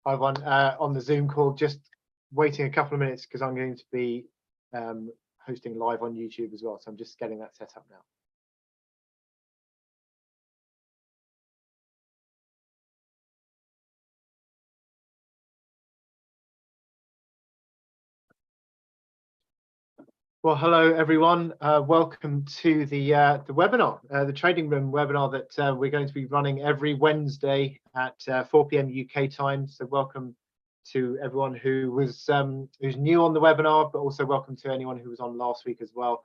On the Zoom call, just waiting a couple of minutes because I'm going to be hosting live on YouTube as well. So I'm just getting that set up now. Well, hello everyone. Welcome to the webinar, the trading room webinar that we're going to be running every Wednesday at 4 p.m. UK time. So welcome to everyone who's new on the webinar, but also welcome to anyone who was on last week as well.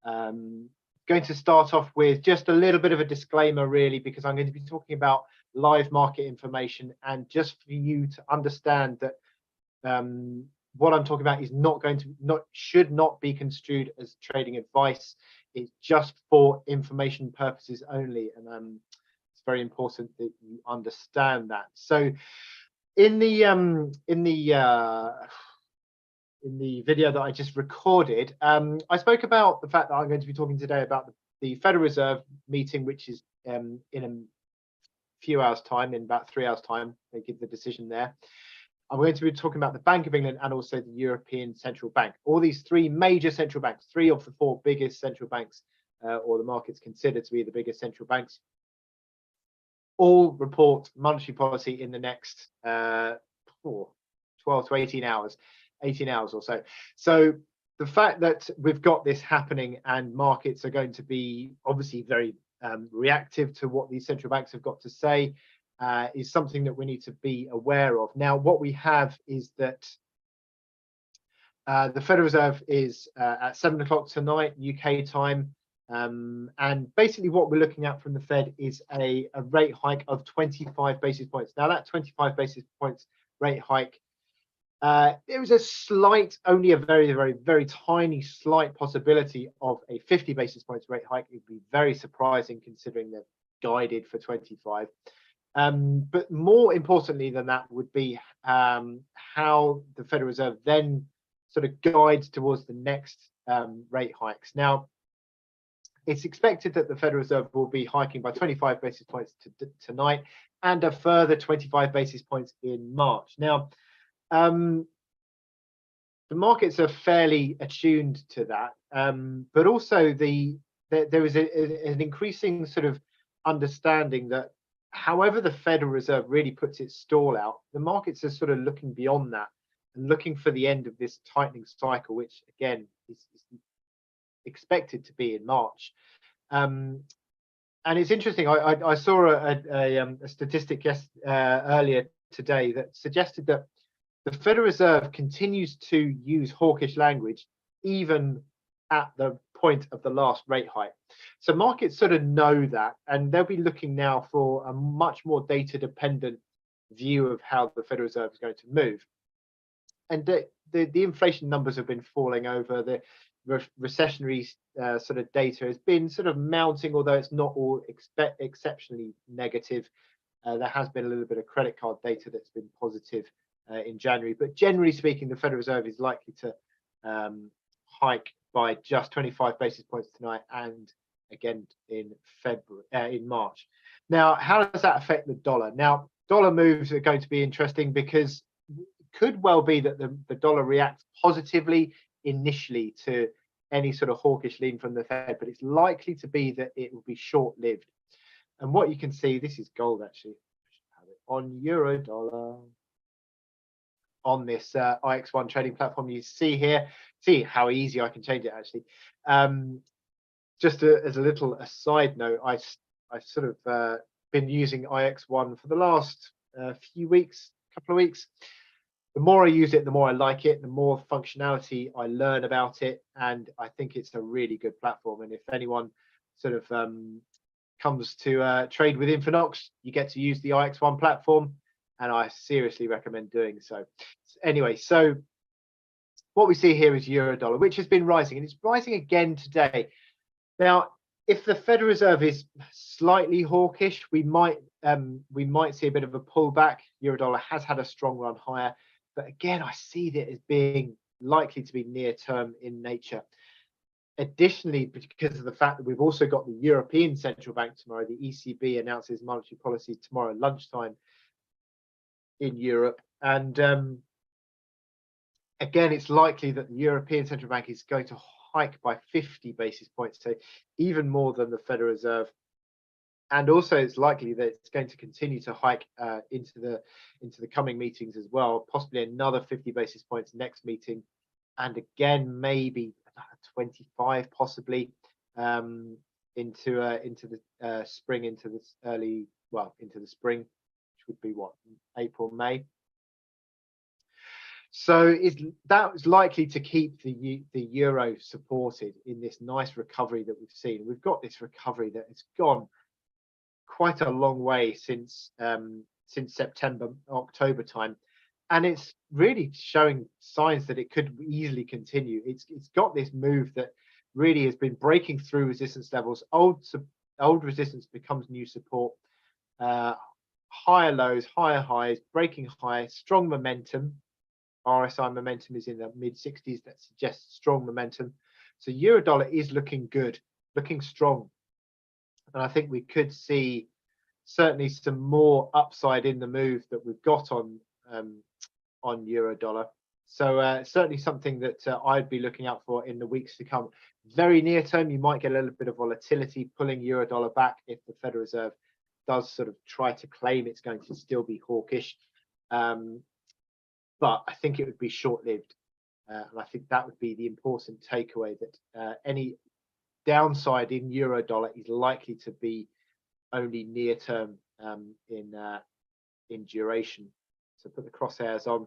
Going to start off with just a little bit of a disclaimer, really, because I'm going to be talking about live market information, and just for you to understand that what I'm talking about is should not be construed as trading advice. It's just for information purposes only, and it's very important that you understand that. So, in the video that I just recorded, I spoke about the fact that I'm going to be talking today about the Federal Reserve meeting, which is in a few hours' time, in about 3 hours' time, they give the decision there. I'm going to be talking about the Bank of England and also the European Central Bank. All these three major central banks, three of the four biggest central banks, or the markets consider to be the biggest central banks, all report monetary policy in the next 12 to 18 hours or so. So the fact that we've got this happening and markets are going to be obviously very reactive to what these central banks have got to say is something that we need to be aware of. Now, what we have is that the Federal Reserve is at 7 o'clock tonight, UK time. And basically what we're looking at from the Fed is a rate hike of 25 basis points. Now, that 25 basis points rate hike, there is a slight, only a very, very, very tiny slight possibility of a 50 basis points rate hike. It'd be very surprising considering they've guided for 25. But more importantly than that would be how the Federal Reserve then sort of guides towards the next rate hikes. Now, it's expected that the Federal Reserve will be hiking by 25 basis points tonight and a further 25 basis points in March. Now, the markets are fairly attuned to that, but also there is an increasing sort of understanding that however the Federal Reserve really puts its stall out, the markets are sort of looking beyond that and looking for the end of this tightening cycle, which again is expected to be in March. And it's interesting. I saw a statistic earlier today that suggested that the Federal Reserve continues to use hawkish language even at the point of the last rate hike. So markets sort of know that, and they'll be looking now for a much more data dependent view of how the Federal Reserve is going to move. And the inflation numbers have been falling over. The recessionary sort of data has been sort of mounting, although it's not all exceptionally negative. There has been a little bit of credit card data that's been positive in January, but generally speaking, the Federal Reserve is likely to hike by just 25 basis points tonight and again in March. Now, how does that affect the dollar? Now, dollar moves are going to be interesting because it could well be that the dollar reacts positively initially to any sort of hawkish lean from the Fed, but it's likely to be that it will be short-lived. And what you can see, this is gold actually, on euro dollar. On this IX1 trading platform, you see here, see how easy I can change it actually. Just as a little aside note, I sort of been using IX1 for the last few weeks, couple of weeks. The more I use it, the more I like it, the more functionality I learn about it, and I think it's a really good platform. And if anyone sort of comes to trade with INFINOX, you get to use the IX1 platform, and I seriously recommend doing so. Anyway, so what we see here is euro dollar, which has been rising, and it's rising again today. Now, if the Federal Reserve is slightly hawkish, we might see a bit of a pullback. Euro dollar has had a strong run higher, but again, I see that as being likely to be near term in nature. Additionally, because of the fact that we've also got the European Central Bank tomorrow, the ECB announces monetary policy tomorrow lunchtime in Europe. And again, it's likely that the European Central Bank is going to hike by 50 basis points, so even more than the Federal Reserve. And also, it's likely that it's going to continue to hike into the coming meetings as well, possibly another 50 basis points next meeting, and again maybe 25 possibly into the spring, into this early, well, into the spring, which would be what, April, May. So that's likely to keep the euro supported in this nice recovery that we've seen. We've got this recovery that has gone quite a long way since September, October time, and it's really showing signs that it could easily continue. It's got this move that really has been breaking through resistance levels. Old resistance becomes new support. Higher lows, higher highs, breaking high, strong momentum. RSI momentum is in the mid 60s. That suggests strong momentum. So euro dollar is looking good, looking strong. And I think we could see certainly some more upside in the move that we've got on euro dollar. So certainly something that I'd be looking out for in the weeks to come. Very near term, you might get a little bit of volatility pulling euro dollar back if the Federal Reserve does sort of try to claim it's going to still be hawkish. But I think it would be short-lived. And I think that would be the important takeaway, that any downside in euro dollar is likely to be only near term in duration. So put the crosshairs on.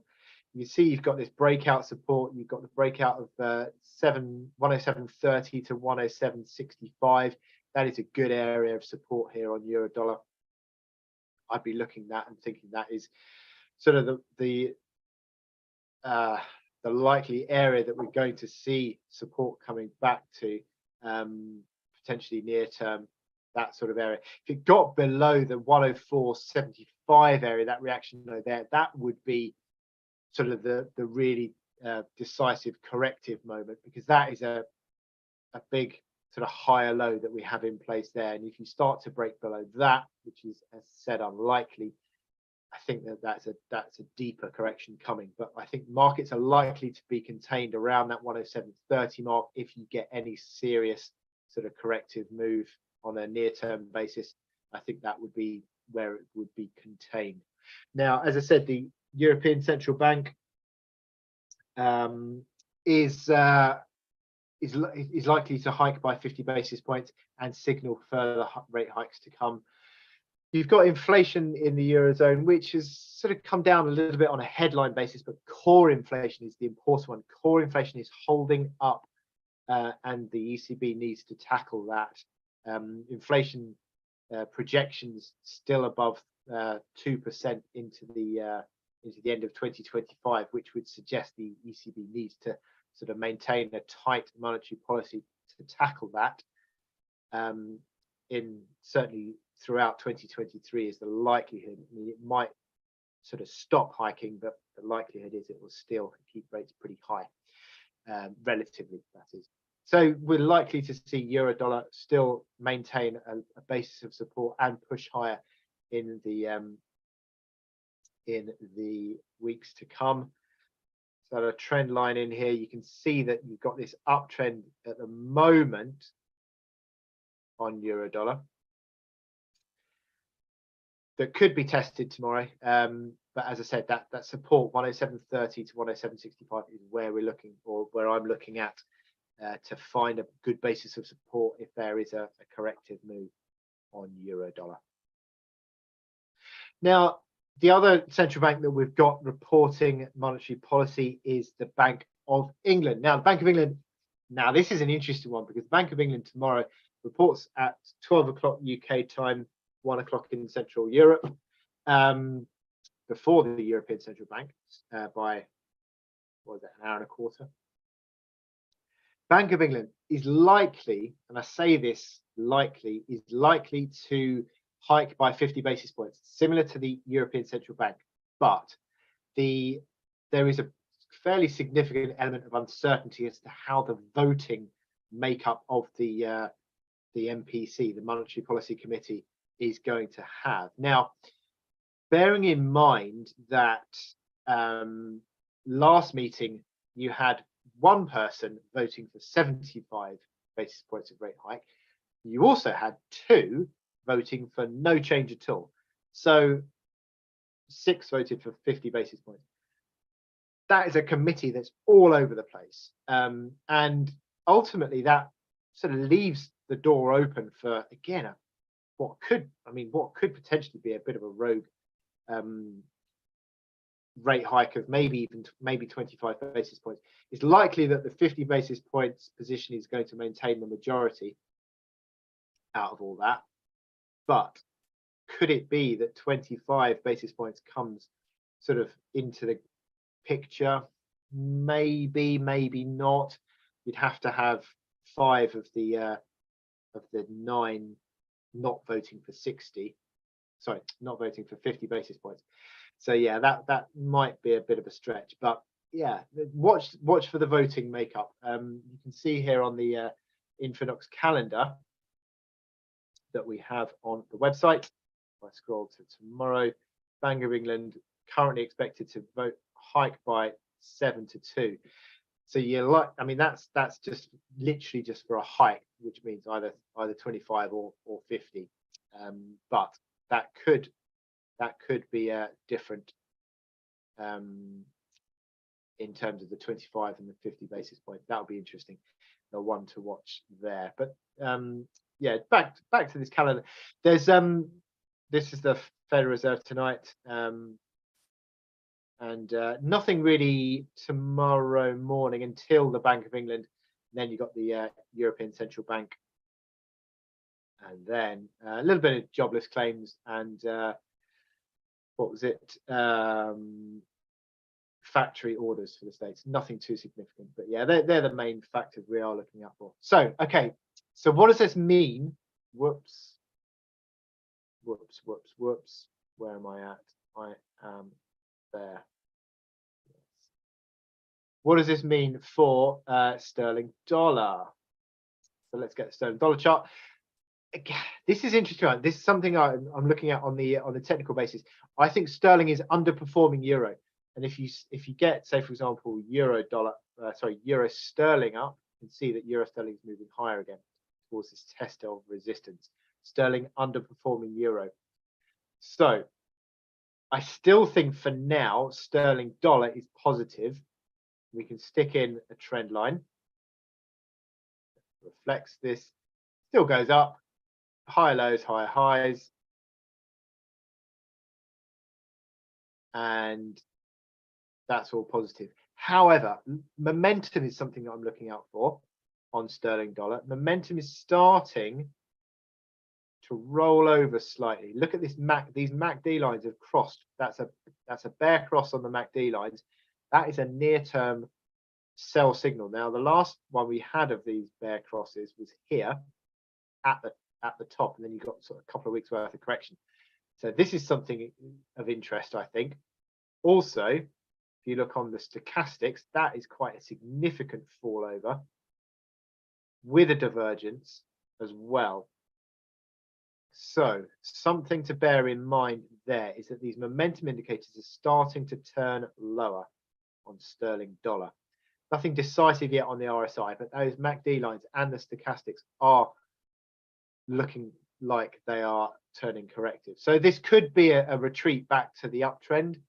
You see you've got this breakout support. You've got the breakout of 107.30 to 107.65. That is a good area of support here on euro dollar. I'd be looking at that and thinking that is sort of the likely area that we're going to see support coming back to, potentially near term, that sort of area. If it got below the 104.75 area, that reaction there, that would be sort of the really decisive corrective moment, because that is a big sort of higher low that we have in place there. And if you start to break below that, which is, as said, unlikely, I think that's a deeper correction coming. But I think markets are likely to be contained around that 107.30 mark if you get any serious sort of corrective move on a near-term basis. I think that would be where it would be contained. Now, as I said, the European Central Bank is likely to hike by 50 basis points and signal further rate hikes to come. You've got inflation in the Eurozone, which has sort of come down a little bit on a headline basis, but core inflation is the important one. Core inflation is holding up, and the ECB needs to tackle that. Inflation projections still above 2% into the end of 2025, which would suggest the ECB needs to sort of maintain a tight monetary policy to tackle that. In certainly throughout 2023 is the likelihood. I mean, it might sort of stop hiking, but the likelihood is it will still keep rates pretty high, relatively, that is. So we're likely to see euro dollar still maintain a basis of support and push higher in the weeks to come. So a trend line in here, you can see that you've got this uptrend at the moment on euro dollar that could be tested tomorrow. But as I said, that support 107.30 to 107.65 is where we're looking, or where I'm looking at, to find a good basis of support if there is a corrective move on euro dollar. Now, the other central bank that we've got reporting monetary policy is the Bank of England. Now, the Bank of England, now this is an interesting one, because the Bank of England tomorrow reports at 12 o'clock UK time, 1 o'clock in Central Europe, before the European Central Bank by, what was that, an hour and a quarter. Bank of England is likely, and I say this likely, is likely to hike by 50 basis points, similar to the European Central Bank. But there is a fairly significant element of uncertainty as to how the voting makeup of the MPC, the Monetary Policy Committee, is going to have. Now, bearing in mind that last meeting you had one person voting for 75 basis points of rate hike. You also had 2 voting for no change at all. So 6 voted for 50 basis points. That is a committee that's all over the place. And ultimately that sort of leaves the door open for, again, what could potentially be a bit of a rogue rate hike of maybe 25 basis points. It's likely that the 50 basis points position is going to maintain the majority out of all that. But could it be that 25 basis points comes sort of into the picture? Maybe, maybe not. You'd have to have 5 of the 9 not voting for 50 basis points. So yeah, that might be a bit of a stretch, but yeah, watch for the voting makeup. You can see here on the INFINOX calendar that we have on the website. If I scroll to tomorrow, Bank of England currently expected to vote hike by 7 to 2. So you're like, I mean, that's just literally just for a hike, which means either 25 or 50. But that could be different in terms of the 25 and the 50 basis points. That would be interesting. The one to watch there. But yeah, back to this calendar. There's this is the Federal Reserve tonight. And nothing really tomorrow morning until the Bank of England. And then you've got the European Central Bank. And then a little bit of jobless claims and what was it? Factory orders for the States. Nothing too significant, but yeah, they're the main factors we are looking out for. So, okay, so what does this mean? Whoops. Where am I at? I am there. What does this mean for sterling dollar? So let's get the sterling dollar chart. Again, this is interesting. This is something I'm looking at on the technical basis. I think sterling is underperforming euro, and if you get, say for example, euro sterling up, you can see that euro sterling is moving higher again towards this test of resistance. Sterling underperforming euro. So I still think for now sterling dollar is positive. We can stick in a trend line. Reflects this. Still goes up. Higher lows, higher highs. And that's all positive. However, momentum is something that I'm looking out for on sterling dollar. Momentum is starting to roll over slightly. Look at this these MACD lines have crossed. That's a bear cross on the MACD lines. That is a near-term sell signal. Now, the last one we had of these bear crosses was here at the top, and then you got sort of a couple of weeks worth of correction. So this is something of interest, I think. Also, if you look on the stochastics, that is quite a significant fall over with a divergence as well. So something to bear in mind there is that these momentum indicators are starting to turn lower on sterling dollar. Nothing decisive yet on the RSI, but those MACD lines and the stochastics are looking like they are turning corrective. So this could be a retreat back to the uptrend.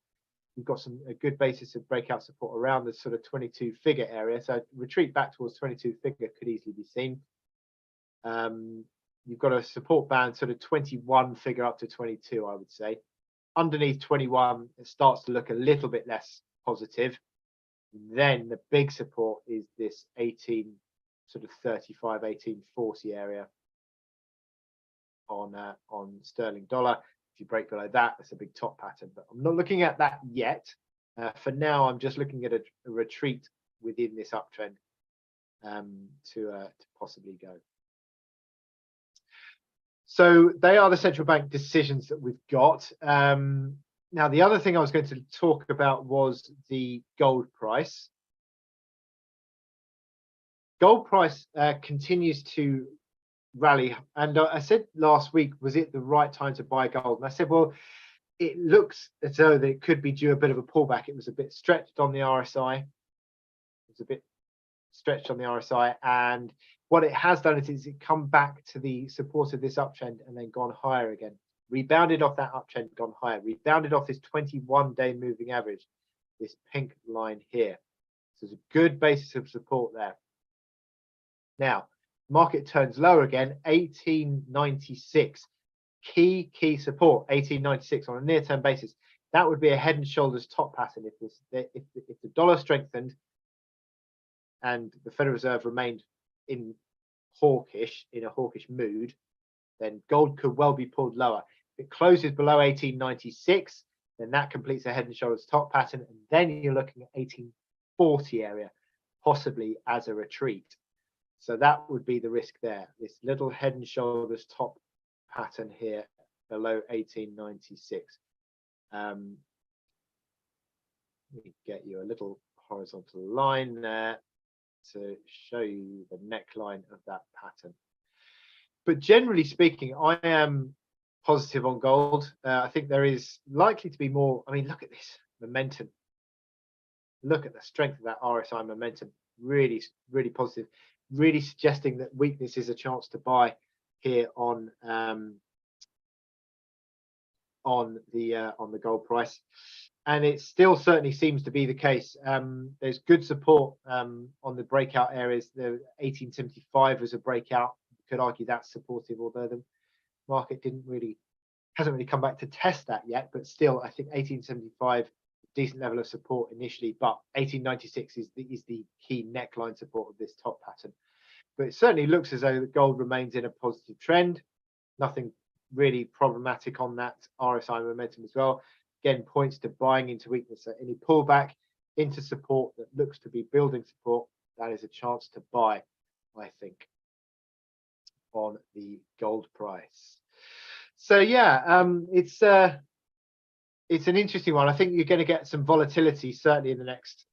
We've got a good basis of breakout support around the sort of 22 figure area. So retreat back towards 22 figure could easily be seen. You've got a support band sort of 21 figure up to 22, I would say. Underneath 21, it starts to look a little bit less positive. Then the big support is this 18 sort of 35, 1840 area on sterling dollar. If you break below that, that's a big top pattern, but I'm not looking at that yet. For now, I'm just looking at a retreat within this uptrend to possibly go. So they are the central bank decisions that we've got. Now, the other thing I was going to talk about was the gold price. Gold price continues to rally. And I said last week, was it the right time to buy gold? And I said, well, it looks as though that it could be due a bit of a pullback. It was a bit stretched on the RSI. It was a bit stretched on the RSI, and what it has done is it come back to the support of this uptrend and then gone higher again. Rebounded off that uptrend, gone higher. Rebounded off this 21-day moving average, this pink line here. So there's a good basis of support there. Now, market turns lower again, 1896. Key support, 1896 on a near-term basis. That would be a head and shoulders top pattern if the dollar strengthened and the Federal Reserve remained in a hawkish mood, then gold could well be pulled lower. If it closes below 1896, then that completes a head and shoulders top pattern, and then you're looking at 1840 area, possibly as a retreat. So that would be the risk there. This little head and shoulders top pattern here below 1896. Let me get you a little horizontal line there to show you the neckline of that pattern. But generally speaking, I am positive on gold. I think there is likely to be more. I mean, look at this momentum. Look at the strength of that RSI momentum. Really, really positive. Really suggesting that weakness is a chance to buy here on the gold price, and it still certainly seems to be the case. There's good support on the breakout areas. The 1875 was a breakout. You could argue that's supportive, although the market hasn't really come back to test that yet. But still, I think 1875 decent level of support initially, but 1896 is the key neckline support of this top pattern. But it certainly looks as though the gold remains in a positive trend. Nothing really problematic on that RSI momentum as well. Again, points to buying into weakness. So any pullback into support that looks to be building support, that is a chance to buy, I think, on the gold price. So yeah, it's an interesting one. I think you're going to get some volatility certainly in the next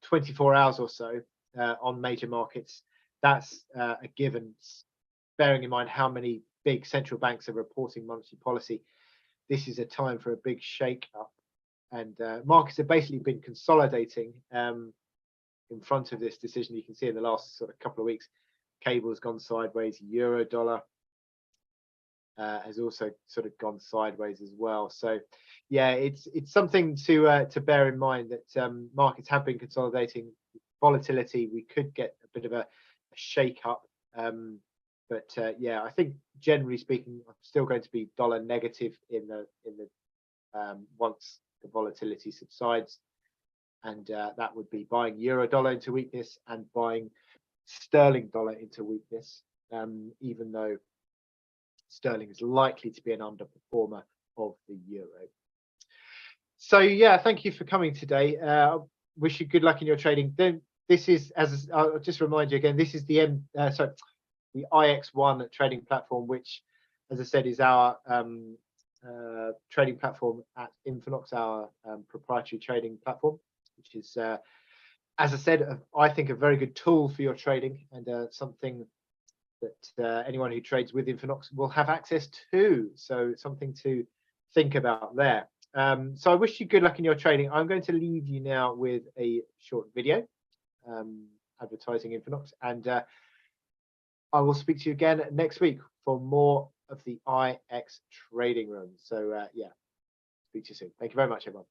24 hours or so on major markets. That's a given, bearing in mind how many big central banks are reporting monetary policy. This is a time for a big shake up, and markets have basically been consolidating in front of this decision. You can see in the last sort of couple of weeks, cable's gone sideways, euro dollar has also sort of gone sideways as well. So yeah, it's something to bear in mind that markets have been consolidating. Volatility, we could get a bit of a shake up, but yeah, I think generally speaking, I'm still going to be dollar negative in the once the volatility subsides, and that would be buying euro dollar into weakness and buying sterling dollar into weakness, even though sterling is likely to be an underperformer of the euro. So yeah, thank you for coming today. Wish you good luck in your trading. Then this is, as I'll just remind you again, this is the IX1 trading platform, which, as I said, is our trading platform at INFINOX, our proprietary trading platform, which is, as I said, I think a very good tool for your trading, and something that anyone who trades with INFINOX will have access to. So something to think about there. So I wish you good luck in your trading. I'm going to leave you now with a short video advertising INFINOX, and I will speak to you again next week for more of the IX trading room. So yeah, speak to you soon. Thank you very much, everyone.